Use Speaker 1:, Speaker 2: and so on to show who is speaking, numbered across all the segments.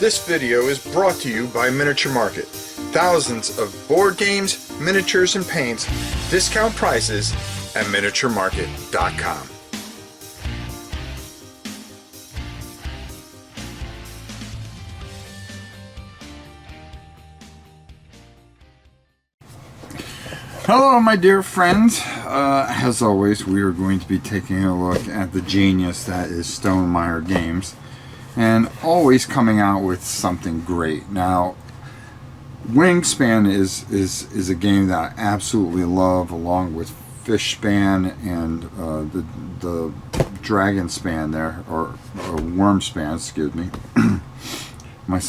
Speaker 1: This video is brought to you by Miniature Market. Thousands of board games, miniatures, and paints, discount prices at miniaturemarket.com.
Speaker 2: Hello, my dear friends. As always, we are going to be taking a look at the genius that is Stonemaier Games, and always coming out with something great. Now, Wingspan is a game that I absolutely love, along with Fishspan and the Dragon Span there, or Wormspan, excuse me. My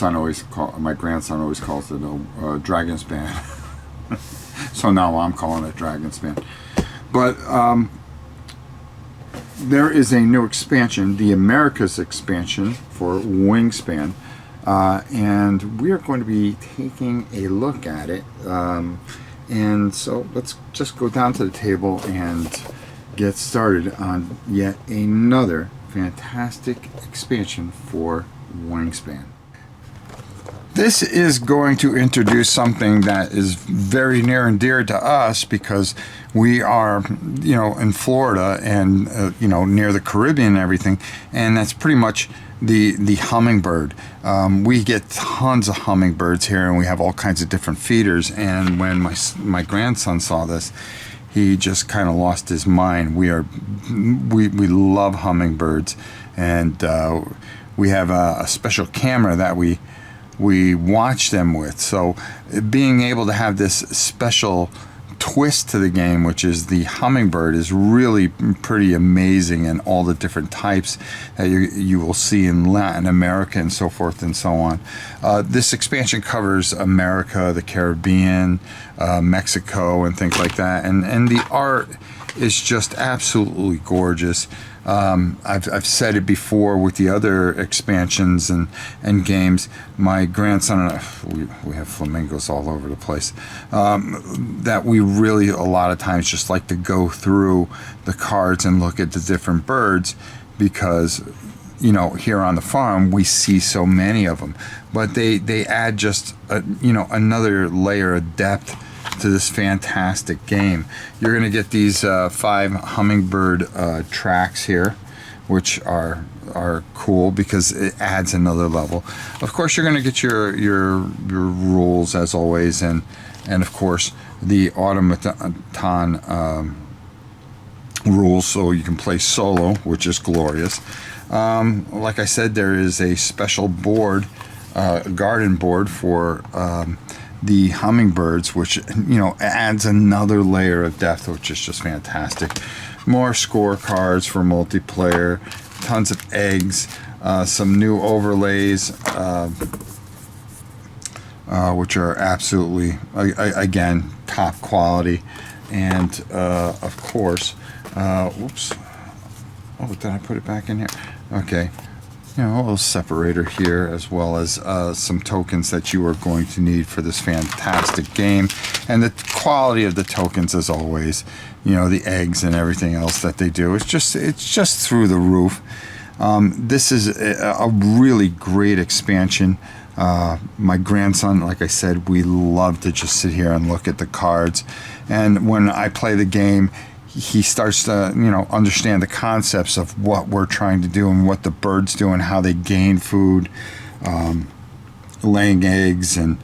Speaker 2: grandson always calls it a Dragon Span. So now I'm calling it Dragon Span. But there is a new expansion, the Americas expansion for Wingspan, and we are going to be taking a look at it. And so let's just go down to the table and get started on yet another fantastic expansion for Wingspan. This is going to introduce something that is very near and dear to us, because we are, in Florida and, near the Caribbean and everything, and that's pretty much the hummingbird. We get tons of hummingbirds here, and we have all kinds of different feeders, and when my grandson saw this, he just kind of lost his mind. We love hummingbirds, and we have a special camera that we watch them with. So being able to have this special twist to the game, which is the hummingbird, is really pretty amazing, and all the different types that you will see in Latin America and so forth and so on. This expansion covers America, the Caribbean, Mexico, and things like that, and the art is just absolutely gorgeous. I've said it before with the other expansions and games. My grandson and I, we have flamingos all over the place, that we really a lot of times just like to go through the cards and look at the different birds, because here on the farm we see so many of them, but they add just another layer of depth to this fantastic game. You're going to get these 5 hummingbird tracks here, which are cool because it adds another level. Of course, you're going to get your rules as always, and of course the automaton rules, so you can play solo, which is glorious. Like I said, there is a special board, garden board for the hummingbirds, which adds another layer of depth, which is just fantastic. More scorecards for multiplayer, tons of eggs, some new overlays, which are absolutely, again, top quality. And of course, whoops, oh, did I put it back in here? Okay. A little separator here, as well as some tokens that you are going to need for this fantastic game. And the quality of the tokens, as always, the eggs and everything else that they do, it's just through the roof. This is a really great expansion. My grandson, like I said, we love to just sit here and look at the cards. And when I play the game, he starts to understand the concepts of what we're trying to do, and what the birds do, and how they gain food, laying eggs, and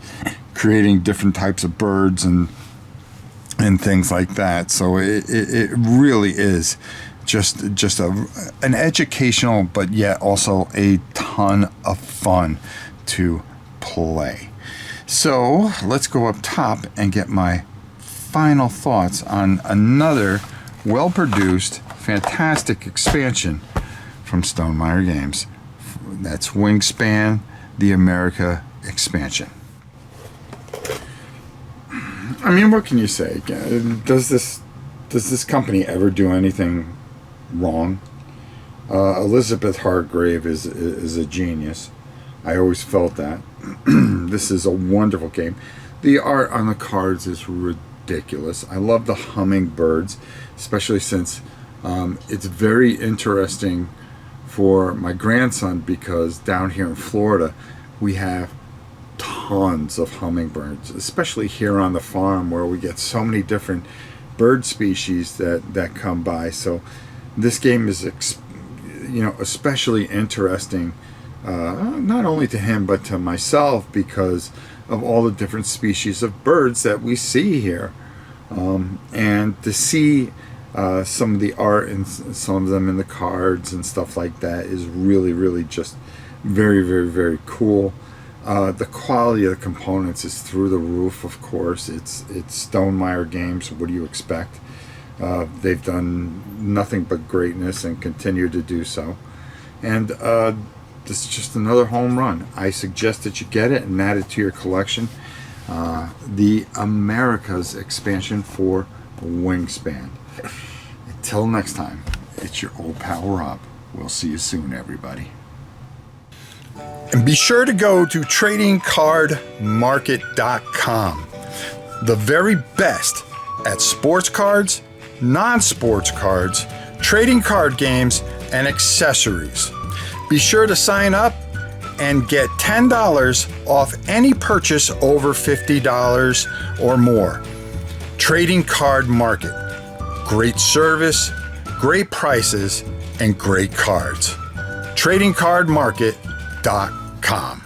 Speaker 2: creating different types of birds and things like that. So it really is just an educational, but yet also a ton of fun to play. So let's go up top and get my final thoughts on another well-produced, fantastic expansion from Stonemaier Games. That's Wingspan, the America expansion. I mean, what can you say? Does this company ever do anything wrong? Elizabeth Hargrave is a genius. I always felt that. This is a wonderful game. The art on the cards is ridiculous. I love the hummingbirds, especially since it's very interesting for my grandson, because down here in Florida we have tons of hummingbirds, especially here on the farm where we get so many different bird species that come by. So this game is especially interesting, not only to him but to myself, because of all the different species of birds that we see here, and to see some of the art and some of them in the cards and stuff like that is really, really just very, very, very cool. The quality of the components is through the roof, of course. It's Stonemaier Games. What do you expect? They've done nothing but greatness and continue to do so. And this is just another home run. I suggest that you get it and add it to your collection. The Americas expansion for Wingspan. Until next time, it's your old pal Rob. We'll see you soon, everybody.
Speaker 1: And be sure to go to tradingcardmarket.com. The very best at sports cards, non-sports cards, trading card games, and accessories. Be sure to sign up and get $10 off any purchase over $50 or more. Trading Card Market. Great service, great prices, and great cards. tradingcardmarket.com.